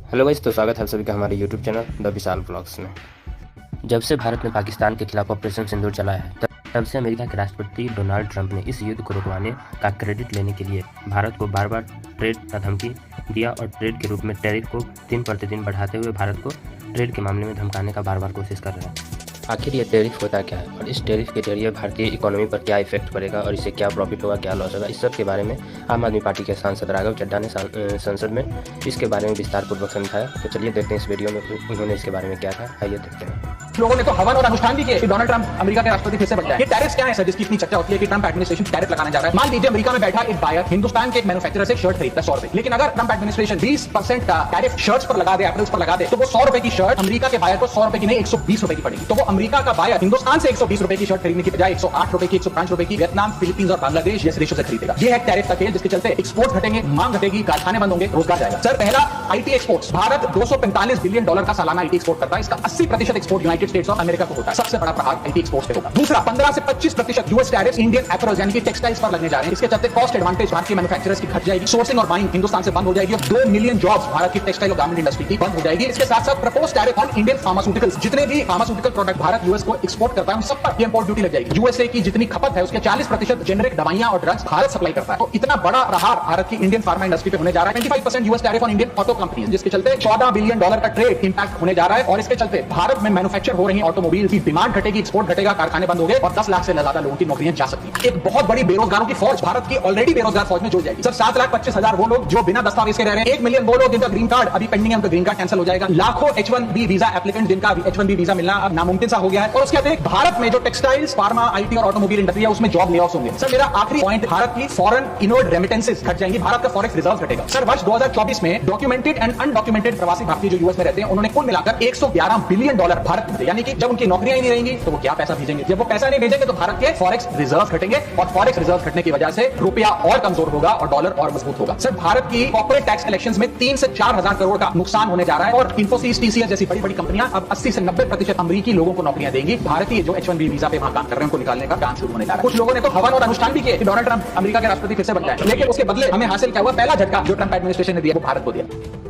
Hello guys, तो स्वागत है आप सभी का हमारे YouTube channel the Vishal blogs में। जब से भारत ने पाकिस्तान के खिलाफ ऑपरेशन सिंदूर चलाया है तब से अमेरिका के राष्ट्रपति डोनाल्ड ट्रंप ने इस युद्ध को रुकवाने का क्रेडिट लेने के लिए भारत को बार बार ट्रेड का धमकी दिया और ट्रेड के रूप में टैरिफ को दिन प्रतिदिन बढ़ाते हुए भारत को ट्रेड के मामले में धमकाने का बार बार कोशिश कर रहे हैं। आखिर ये टैरिफ होता क्या है और इस टैरिफ के जरिए भारतीय इकोनॉमी पर क्या इफेक्ट पड़ेगा और इससे क्या प्रॉफिट होगा, क्या लॉस होगा, इस सब के बारे में आम आदमी पार्टी के सांसद राघव चड्ढा ने संसद में इसके बारे में विस्तारपूर्वक समझाया। तो चलिए देखते हैं इस वीडियो में उन्होंने इसके बारे में क्या कहा। आइए देखते हैं। लोगों ने तो हवन और अनुष्ठान भी किए कि डोनाल्ड ट्रंप अमेरिका के राष्ट्रपति फिर से बन जाए। ये टैरिफ क्या है सर, जिसकी इतनी चर्चा होती है कि ट्रंप एडमिनिस्ट्रेशन टैरिफ लगाने जा रहा है। मान लीजिए अमेरिका में बैठा एक बायर हिंदुस्तान के एक मैन्युफैक्चरर से शर्ट खरीदता है 100 रुपए, लेकिन अगर ट्रंप एडमिनिस्ट्रेशन 20% का टैरिफ शर्ट्स पर लगा दे, एप्पल्स पर लगा दे, तो वो 100 रुपए की शर्ट अमेरिका के बायर को 100 रुपए की नहीं 120 रुपए की पड़ेगी। तो वो अमेरिका का बायर हिंदुस्तान से 120 रुपए की शर्ट खरीदने की बजाय 108 रुपए की, 105 रुपए की वियतनाम, फिलीपींस और बांग्लादेश जैसे देशों से खरीदेगा। ये है टैरिफ का खेल, जिसके चलते एक्सपोर्ट घटेंगे, मांग घटेगी, कारखाने बंद होंगे, रोजगार जाएगा। सर पहला आईटी एक्सपोर्ट्स, भारत $245 बिलियन का सालाना आईटी एक्सपोर्ट करता है। इसका 80% एक्सपोर्ट यूनाइटेड स्टेट्स और अमेरिका को होता है। सबसे बड़ा प्रहार आईटी एक्सपोर्ट्स पे होगा। दूसरा 15 से 25% यूएस टैरिफ इंडियन एपरल्स यानी कि टेक्सटाइल्स पर लगने जा रहे हैं। इसके चलते कॉस्ट एडवांटेज भारतीय मैन्युफैक्चरर्स की घट जाएगी, सोर्सिंग और बाइंग हिंदुस्तान से बंद हो जाएगी और 2 मिलियन जॉब्स भारत की टेक्सटाइल और गारमेंट इंडस्ट्री की बंद हो जाएगी। इसके साथ साथ propose tariff on Indian pharmaceuticals, जितने भी फार्मास्यूटिकल प्रोडक्ट भारत यूएस को एक्सपोर्ट करता है उन सब पर इंपोर्ट ड्यूटी लग जाएगी। यूएसए की जितनी खपत है उसके 40% जेनेरिक दवाइयां और ड्रग्स भारत सप्लाई करता है। तो इतना बड़ा प्रहार भारत की इंडियन फार्मा इंडस्ट्री पे होने जा रहा है। 25% US tariff on Indian auto companies, जिसके चलते $14 बिलियन का ट्रेड इंपैक्ट होने जा रहा है। और इसके चलते भारत में मैन्युफैक्चर हो रही ऑटोमोबाइल की डिमांड घटेगी, एक्सपोर्ट घटेगा, कारखाने बंद हो गए और 10 लाख से ज्यादा लोगों की नौकरियां जा सकती हैं। एक बहुत बड़ी बेरोजगारों की फौज भारत की ऑलरेडी बेरोजगार फौज में जुड़ जाएगी। सर 7,25,000 वो लोग जो बिना दस्तावेज के रह रहे हैं, 1 मिलियन वो लोग जिनका ग्रीन कार्ड अभी पेंडिंग है, उनका ग्रीन कार्ड कैंसिल हो जाएगा। लाखों H1B वीजा एप्लीकेंट जिनका H1B वीजा मिलना अब नामुमकिन सा हो गया है। और उसके अतिरिक्त भारत में जो टेक्सटाइल्स, फार्मा, आईटी और ऑटोमोबाइल इंडस्ट्री है उसमें जॉब ले ऑफ्स होंगे। सर मेरा आखिरी पॉइंट, भारत की फॉरेन इनवर्ड रेमिटेंसेस घट जाएंगी, भारत का फॉरेक्स रिजर्व घटेगा। सर वर्ष 2024 में डॉक्यूमेंटेड एंड अनडॉक्यूमेंटेड प्रवासी भारतीय जो यूएस में रहते हैं उन्होंने कुल मिलाकर $111 बिलियन भारत में, यानी कि जब उनकी नौकरियां ही नहीं रहेंगी तो वो क्या पैसा भेजेंगे। जब वो पैसा नहीं भेजेंगे तो भारत के फॉरेक्स रिजर्व घटेंगे और फॉरेक्स रिजर्व घटने की वजह से रुपया और कमजोर होगा और डॉलर और मजबूत होगा। सर भारत की कॉर्पोरेट टैक्स कलेक्शंस में 3 से 4 हजार करोड़ का नुकसान होने जा रहा है और इन्फोसिस, टीसीएस जैसी बड़ी बड़ी कंपनियां अब 80 से 90% अमेरिकी लोगों को नौकरियां देंगी। भारतीय जो H1B वीजा पे वहां काम कर रहे हैं उनको निकालने का काम शुरू होने जा रहा है। कुछ लोगों ने तो हवन और अनुष्ठान भी किए कि डोनाल्ड ट्रंप अमेरिका के राष्ट्रपति फिर से बन जाए, लेकिन उसके बदले हमें हासिल क्या हुआ? पहला झटका जो ट्रंप एडमिनिस्ट्रेशन ने दिया वो भारत को दिया।